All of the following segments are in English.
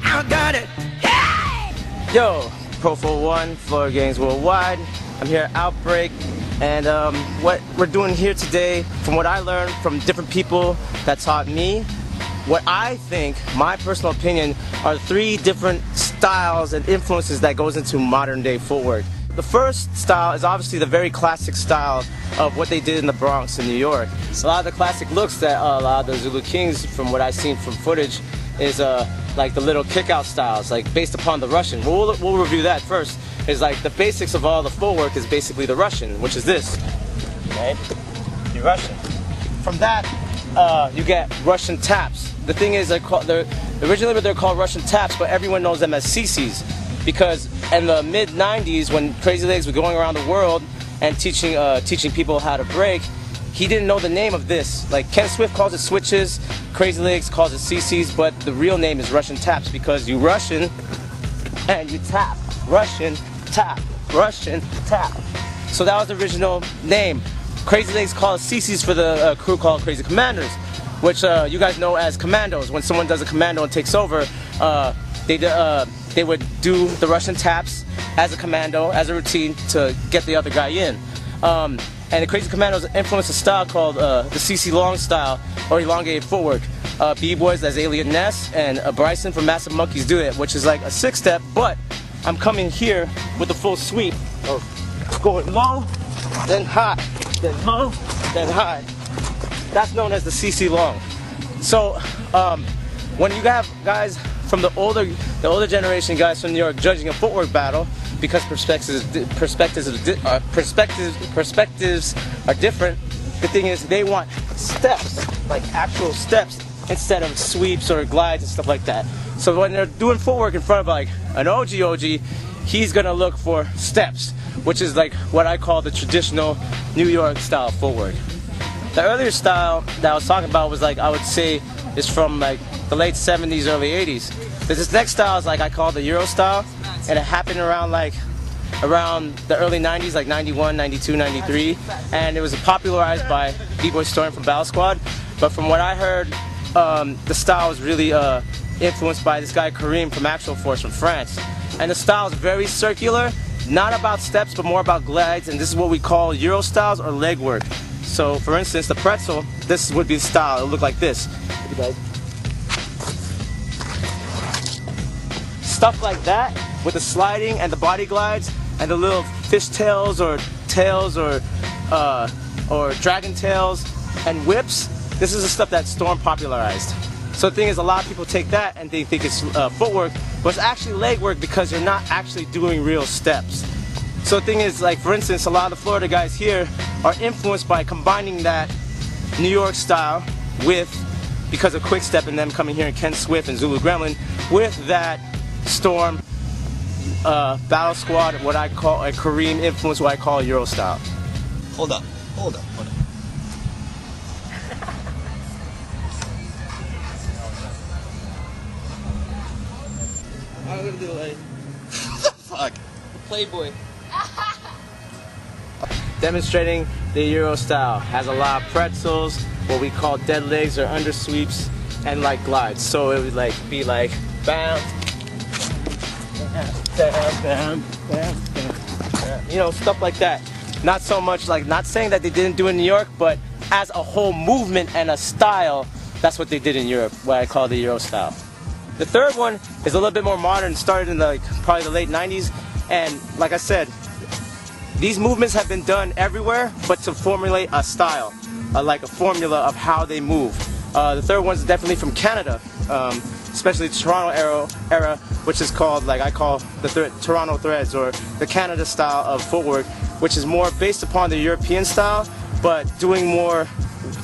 I got it. Yo, Profo Won, Floor Gangz worldwide. I'm here at Outbreak, and what we're doing here today, from what I learned from different people that taught me, what I think, my personal opinion, are 3 different styles and influences that goes into modern day footwork. The first style is obviously the very classic style of what they did in the Bronx in New York. So a lot of the classic looks that a lot of the Zulu Kings, from what I've seen from footage, is like the little kick-out styles, like based upon the Russian. We'll review that first. Is like the basics of all the footwork is basically the Russian, which is this, right? The Russian. From that, you get Russian taps. The thing is, originally they're called Russian taps, but everyone knows them as CCs. Because in the mid-90s, when Crazy Legs was going around the world and teaching people how to break, he didn't know the name of this. Like Ken Swift calls it switches, Crazy Legs calls it CCs, but the real name is Russian taps because you Russian and you tap. Russian tap. Russian tap. So that was the original name. Crazy Legs call it CCs for the crew called Crazy Commanders, which you guys know as commandos. When someone does a commando and takes over, they would do the Russian taps as a commando, as a routine to get the other guy in. And the Crazy Commandos influenced a style called the CC long style, or elongated footwork. B-Boys as Alien Ness and Bryson from Massive Monkeys do it, which is like a 6-step, but I'm coming here with the full sweep of going low, then high, then low, then high. That's known as the CC long. So when you have guys from the older generation, guys from New York, judging a footwork battle, because perspectives are different, the thing is they want steps, like actual steps, instead of sweeps or glides and stuff like that. So when they're doing footwork in front of like an OG, he's gonna look for steps, which is like what I call the traditional New York style footwork. The earlier style that I was talking about was like, I would say, is from like the late 70s, early 80s. This next style is like I call the Euro style, and it happened around the early 90s, like 91, 92, 93, and it was popularized by B-Boy Storm from Battle Squad. But from what I heard, the style was really influenced by this guy Kareem from Actual Force from France. And the style is very circular, not about steps, but more about glides, and this is what we call Euro styles or leg work. So for instance, the pretzel, this would be the style. It would look like this. Stuff like that, with the sliding and the body glides and the little fish tails or dragon tails and whips. This is the stuff that Storm popularized. So the thing is, a lot of people take that and they think it's footwork, but it's actually leg work because you're not actually doing real steps. So the thing is, like for instance, a lot of the Florida guys here are influenced by combining that New York style with, because of Quick Step and them coming here and Ken Swift and Zulu Gremlin, with that Storm, Battle Squad, what I call a Kareem influence, what I call Euro style. Hold up. I'm gonna do like What the fuck? Playboy. Demonstrating the Euro style. Has a lot of pretzels, what we call dead legs or under sweeps, and like glides. So it would like be like bam, bam, bam, bam, bam, you know, stuff like that. Not so much like, not saying that they didn't do it in New York, but as a whole movement and a style, that's what they did in Europe, what I call the Euro style. The third one is a little bit more modern, started in probably the late 90s, and like I said, these movements have been done everywhere, but to formulate a style, like a formula of how they move. The third one is definitely from Canada, especially the Toronto era, which is called, like I call the Toronto threads, or the Canada style of footwork, which is more based upon the European style, but doing more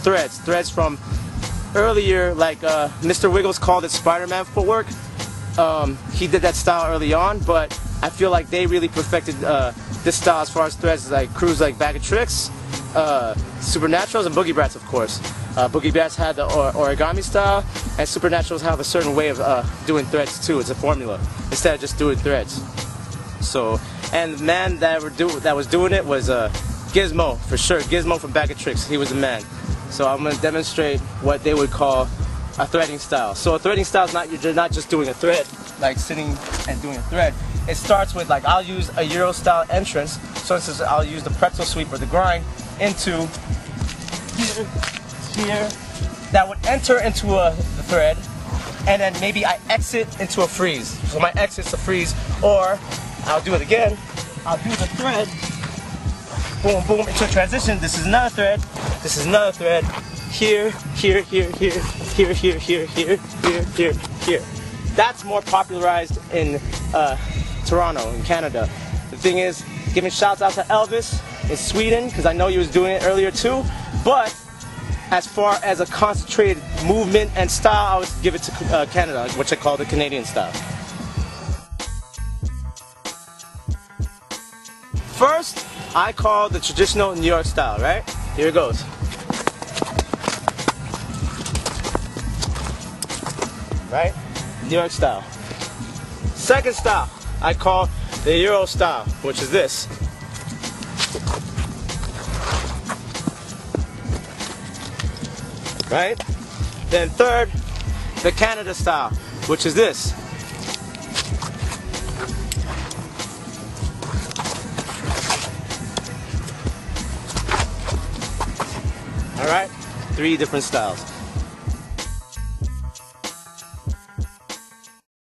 threads from earlier, like Mr. Wiggles called it Spider-Man footwork. He did that style early on, but I feel like they really perfected this style as far as threads, like crews like Bag of Tricks, Supernaturals, and Boogie Brats, of course. Boogie Brats had the origami style, and Supernaturals have a certain way of doing threads too. It's a formula instead of just doing threads. So, and the man that was doing it was Gizmo, for sure. Gizmo from Bag of Tricks. He was the man. So I'm going to demonstrate what they would call a threading style. So a threading style is you're not just doing a thread, like sitting and doing a thread. It starts with like I'll use a Euro style entrance. So instance, I'll use the pretzel sweep or the grind into here. That would enter into the thread, and then maybe I exit into a freeze. So my exit's a freeze, or I'll do it again. I'll do the thread. Boom, boom, into a transition. This is another thread. This is another thread. Here, here, here, here, here, here, here, here, here, here, here. That's more popularized in Toronto, in Canada. The thing is, giving shouts out to Elvis in Sweden, because I know he was doing it earlier too. But as far as a concentrated movement and style, I would give it to Canada, which I call the Canadian style. First, I call the traditional New York style, right? Here it goes. Right? New York style. Second style, I call the Euro style, which is this. Right? Then third, the Canada style, which is this. Alright? 3 different styles.